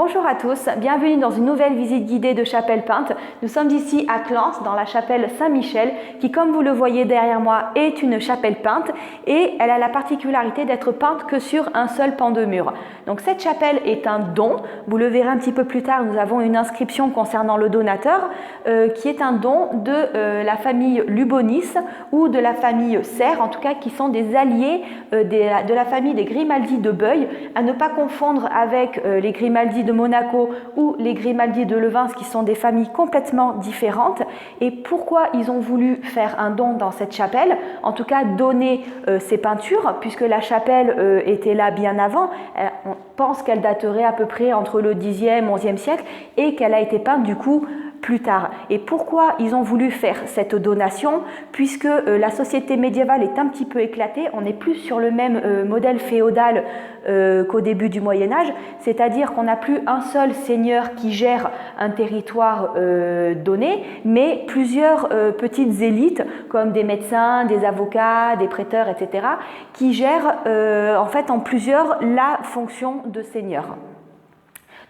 Bonjour à tous, bienvenue dans une nouvelle visite guidée de chapelle peinte. Nous sommes ici à Clans, dans la chapelle Saint-Michel, qui comme vous le voyez derrière moi est une chapelle peinte et elle a la particularité d'être peinte que sur un seul pan de mur. Donc cette chapelle est un don, vous le verrez un petit peu plus tard, nous avons une inscription concernant le donateur qui est un don de la famille Lubonis ou de la famille Serre, en tout cas qui sont des alliés de la famille des Grimaldi de Beuil, à ne pas confondre avec les Grimaldi de Monaco ou les Grimaldi de Levins qui sont des familles complètement différentes. Et pourquoi ils ont voulu faire un don dans cette chapelle, en tout cas donner ces peintures, puisque la chapelle était là bien avant. On pense qu'elle daterait à peu près entre le 10e, 11e siècle et qu'elle a été peinte du coup plus tard. Et pourquoi ils ont voulu faire cette donation? Puisque la société médiévale est un petit peu éclatée, on n'est plus sur le même modèle féodal qu'au début du Moyen-Âge, c'est-à-dire qu'on n'a plus un seul seigneur qui gère un territoire donné, mais plusieurs petites élites comme des médecins, des avocats, des prêteurs, etc., qui gèrent en fait en plusieurs la fonction de seigneur.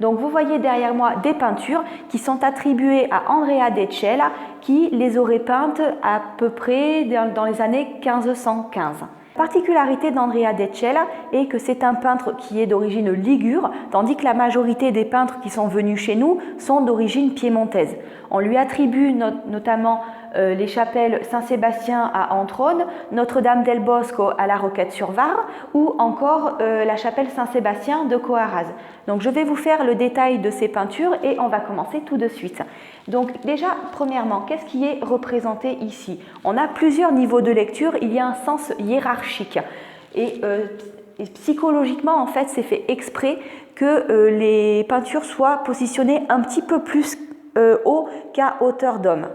Donc vous voyez derrière moi des peintures qui sont attribuées à Andrea Decella qui les aurait peintes à peu près dans les années 1515. La particularité d'Andrea Decella est que c'est un peintre qui est d'origine ligure, tandis que la majorité des peintres qui sont venus chez nous sont d'origine piémontaise. On lui attribue notamment les chapelles Saint-Sébastien à Antrone, Notre-Dame del Bosco à la Roquette-sur-Var ou encore la chapelle Saint-Sébastien de Coarraze. Donc je vais vous faire le détail de ces peintures et on va commencer tout de suite. Donc déjà, premièrement, qu'est-ce qui est représenté ici? On a plusieurs niveaux de lecture, il y a un sens hiérarchique et psychologiquement en fait c'est fait exprès que les peintures soient positionnées un petit peu plus haut qu'à hauteur d'homme.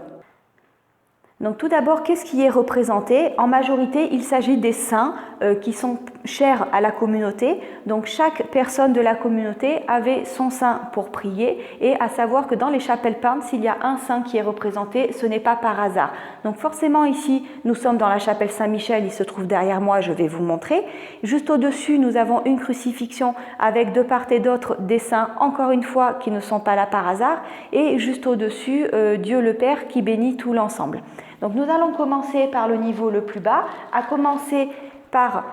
Donc tout d'abord, qu'est-ce qui est représenté? En majorité, il s'agit des saints qui sont chers à la communauté. Donc chaque personne de la communauté avait son saint pour prier et à savoir que dans les chapelles peintes, s'il y a un saint qui est représenté, ce n'est pas par hasard. Donc forcément ici, nous sommes dans la chapelle Saint-Michel, il se trouve derrière moi, je vais vous montrer. Juste au-dessus, nous avons une crucifixion avec de part et d'autre des saints, encore une fois, qui ne sont pas là par hasard. Et juste au-dessus, Dieu le Père qui bénit tout l'ensemble. Donc nous allons commencer par le niveau le plus bas, à commencer par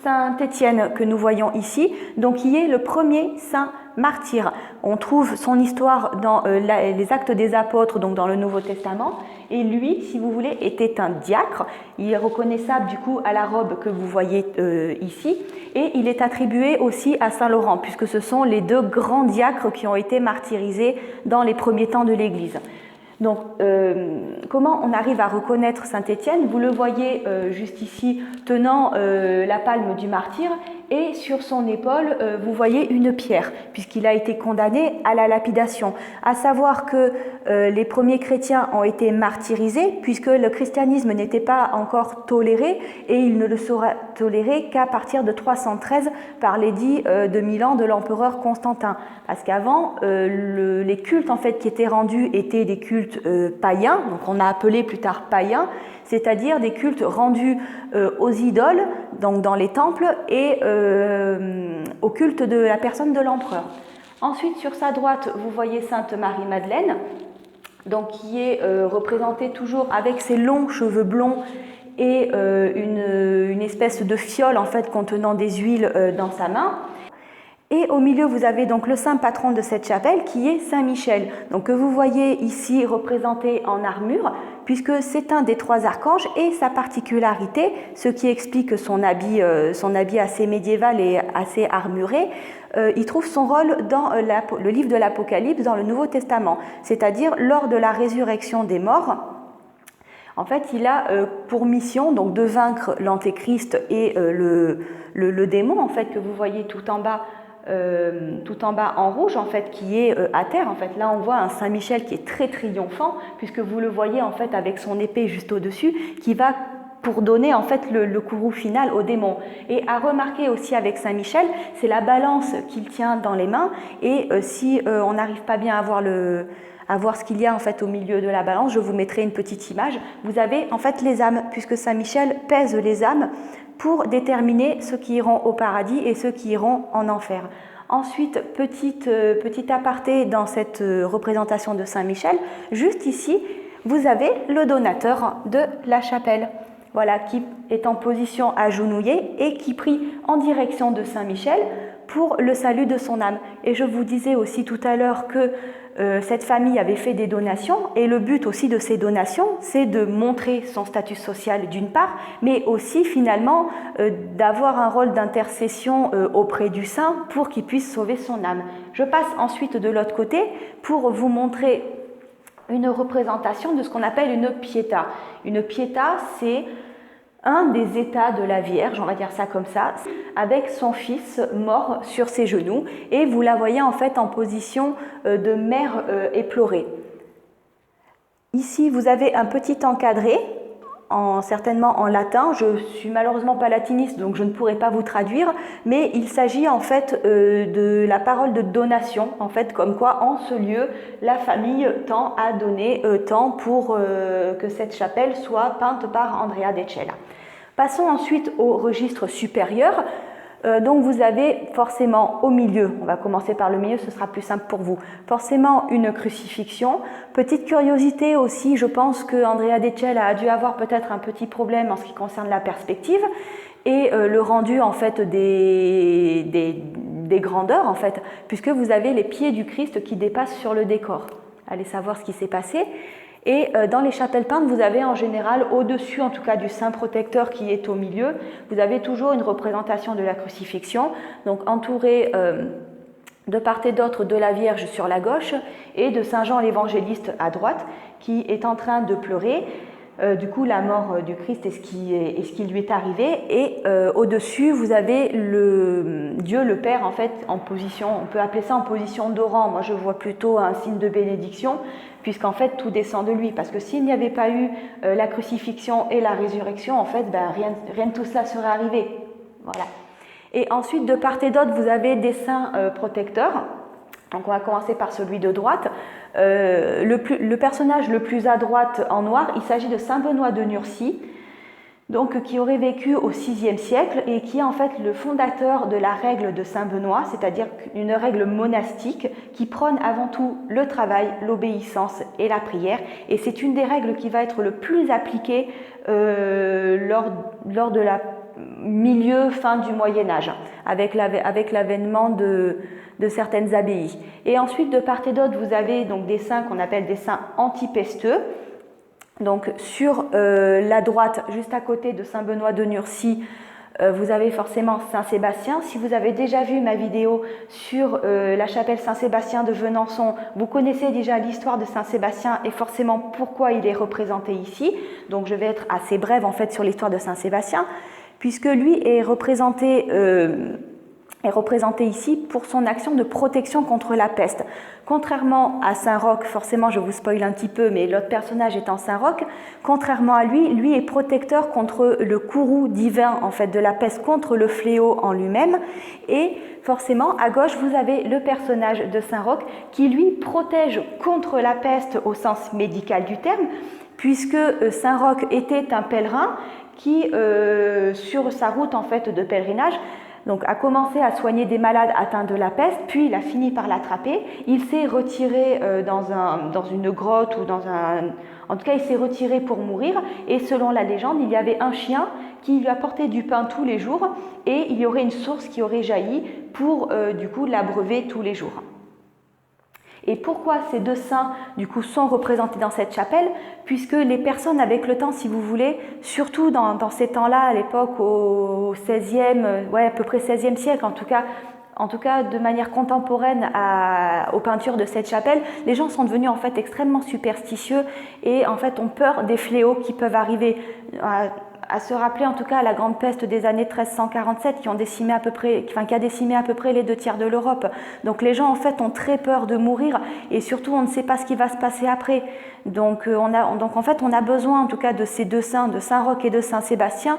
Saint-Étienne que nous voyons ici, donc qui est le premier saint martyr. On trouve son histoire dans les Actes des Apôtres, donc dans le Nouveau Testament, et lui, si vous voulez, était un diacre. Il est reconnaissable du coup à la robe que vous voyez ici, et il est attribué aussi à Saint Laurent, puisque ce sont les deux grands diacres qui ont été martyrisés dans les premiers temps de l'Église. Donc, comment on arrive à reconnaître Saint-Étienne? Vous le voyez juste ici tenant la palme du martyr et sur son épaule, vous voyez une pierre puisqu'il a été condamné à la lapidation. À savoir que les premiers chrétiens ont été martyrisés puisque le christianisme n'était pas encore toléré et il ne le sera toléré qu'à partir de 313 par l'édit de Milan de l'empereur Constantin. Parce qu'avant, les cultes en fait qui étaient rendus étaient des cultes païens, donc on a appelé plus tard païens, c'est-à-dire des cultes rendus aux idoles, donc dans les temples, et au culte de la personne de l'empereur. Ensuite, sur sa droite, vous voyez Sainte Marie-Madeleine, donc qui est représentée toujours avec ses longs cheveux blonds et une espèce de fiole en fait contenant des huiles dans sa main. Et au milieu, vous avez donc le saint patron de cette chapelle qui est Saint-Michel, donc que vous voyez ici représenté en armure, puisque c'est un des trois archanges et sa particularité, ce qui explique son habit assez médiéval et assez armuré, il trouve son rôle dans le livre de l'Apocalypse, dans le Nouveau Testament, c'est-à-dire lors de la résurrection des morts. En fait, il a pour mission donc de vaincre l'antéchrist et le démon en fait que vous voyez tout en bas en rouge en fait qui est à terre. En fait là on voit un Saint-Michel qui est très triomphant puisque vous le voyez en fait avec son épée juste au-dessus qui va pour donner en fait le courroux final au démon. Et à remarquer aussi avec Saint-Michel, c'est la balance qu'il tient dans les mains et si on n'arrive pas bien à voir ce qu'il y a en fait au milieu de la balance, je vous mettrai une petite image. Vous avez en fait les âmes puisque Saint-Michel pèse les âmes pour déterminer ceux qui iront au paradis et ceux qui iront en enfer. Ensuite, petit aparté dans cette représentation de Saint-Michel, juste ici, vous avez le donateur de la chapelle. Voilà, qui est en position agenouillée et qui prie en direction de Saint-Michel pour le salut de son âme. Et je vous disais aussi tout à l'heure que cette famille avait fait des donations, et le but aussi de ces donations, c'est de montrer son statut social d'une part, mais aussi finalement d'avoir un rôle d'intercession auprès du saint pour qu'il puisse sauver son âme. Je passe ensuite de l'autre côté pour vous montrer une représentation de ce qu'on appelle une pietà. Une pietà, c'est un des états de la Vierge, on va dire ça comme ça, avec son fils mort sur ses genoux, et vous la voyez en fait en position de mère éplorée. Ici, vous avez un petit encadré, certainement en latin. Je suis malheureusement pas latiniste, donc je ne pourrai pas vous traduire, mais il s'agit en fait de la parole de donation, en fait, comme quoi en ce lieu, la famille tend à donner tant pour que cette chapelle soit peinte par Andrea Decella. Passons ensuite au registre supérieur. Donc vous avez forcément au milieu, on va commencer par le milieu, ce sera plus simple pour vous, forcément une crucifixion. Petite curiosité aussi, je pense que Andrea Decella a dû avoir peut-être un petit problème en ce qui concerne la perspective et le rendu en fait des grandeurs en fait, puisque vous avez les pieds du Christ qui dépassent sur le décor. Allez savoir ce qui s'est passé. Et dans les chapelles peintes, vous avez en général, au-dessus en tout cas du saint protecteur qui est au milieu, vous avez toujours une représentation de la crucifixion, donc entourée de part et d'autre de la Vierge sur la gauche et de Saint Jean l'évangéliste à droite qui est en train de pleurer. Du coup, la mort du Christ est ce qui lui est arrivé, et au-dessus vous avez Dieu le Père en fait en position, on peut appeler ça en position d'orant. Moi je vois plutôt un signe de bénédiction, puisqu'en fait tout descend de lui, parce que s'il n'y avait pas eu la crucifixion et la résurrection, en fait rien de tout cela serait arrivé. Voilà. Et ensuite de part et d'autre vous avez des saints protecteurs. Donc on va commencer par celui de droite. Le personnage le plus à droite en noir, il s'agit de saint Benoît de Nursie, donc, qui aurait vécu au VIe siècle et qui est en fait le fondateur de la règle de saint Benoît, c'est-à-dire une règle monastique qui prône avant tout le travail, l'obéissance et la prière. Et c'est une des règles qui va être le plus appliquée lors de la fin du Moyen-Âge, avec l'avènement de certaines abbayes. Et ensuite, de part et d'autre, vous avez donc des saints qu'on appelle des saints antipesteux. Donc sur la droite, juste à côté de saint Benoît de Nursie, vous avez forcément saint Sébastien. Si vous avez déjà vu ma vidéo sur la chapelle Saint-Sébastien de Venançon, vous connaissez déjà l'histoire de saint Sébastien et forcément pourquoi il est représenté ici. Donc je vais être assez brève en fait sur l'histoire de saint Sébastien, puisque lui est représenté ici pour son action de protection contre la peste. Contrairement à Saint-Roch, forcément je vous spoil un petit peu, mais l'autre personnage étant Saint-Roch, contrairement à lui est protecteur contre le courroux divin en fait de la peste, contre le fléau en lui-même. Et forcément à gauche vous avez le personnage de Saint-Roch qui lui protège contre la peste au sens médical du terme, puisque Saint-Roch était un pèlerin qui sur sa route en fait de pèlerinage donc a commencé à soigner des malades atteints de la peste, puis il a fini par l'attraper. Il s'est retiré dans une grotte ou en tout cas il s'est retiré pour mourir, et selon la légende il y avait un chien qui lui apportait du pain tous les jours et il y aurait une source qui aurait jailli pour du coup l'abreuver tous les jours. Et pourquoi ces deux saints du coup sont représentés dans cette chapelle? Puisque les personnes avec le temps, si vous voulez, surtout dans ces temps-là, à l'époque au XVIe, à peu près XVIe siècle en tout cas de manière contemporaine aux peintures de cette chapelle, les gens sont devenus en fait extrêmement superstitieux et en fait ont peur des fléaux qui peuvent arriver. À se rappeler en tout cas la grande peste des années 1347 qui a décimé à peu près les 2/3 de l'Europe. Donc les gens en fait ont très peur de mourir et surtout on ne sait pas ce qui va se passer après. Donc en fait on a besoin en tout cas de ces deux saints, de Saint-Roch et de Saint-Sébastien,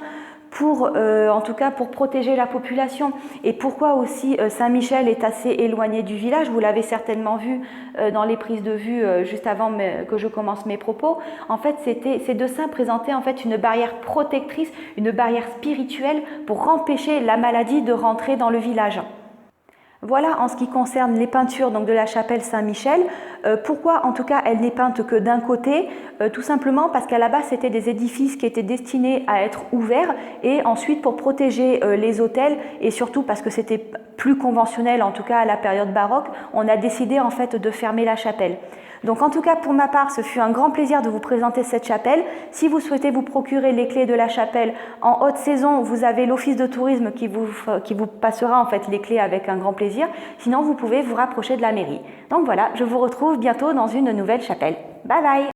en tout cas pour protéger la population. Et pourquoi aussi Saint-Michel est assez éloigné du village, vous l'avez certainement vu dans les prises de vue juste avant que je commence mes propos. En fait, ces deux saints présentaient en fait une barrière protectrice, une barrière spirituelle pour empêcher la maladie de rentrer dans le village. Voilà en ce qui concerne les peintures donc, de la chapelle Saint-Michel. Pourquoi en tout cas elle n'est peinte que d'un côté? Tout simplement parce qu'à la base c'était des édifices qui étaient destinés à être ouverts et ensuite pour protéger les autels et surtout parce que c'était plus conventionnel en tout cas à la période baroque, on a décidé en fait de fermer la chapelle. Donc en tout cas pour ma part, ce fut un grand plaisir de vous présenter cette chapelle. Si vous souhaitez vous procurer les clés de la chapelle en haute saison, vous avez l'office de tourisme qui vous passera en fait les clés avec un grand plaisir. Sinon vous pouvez vous rapprocher de la mairie. Donc voilà, je vous retrouve bientôt dans une nouvelle chapelle. Bye bye!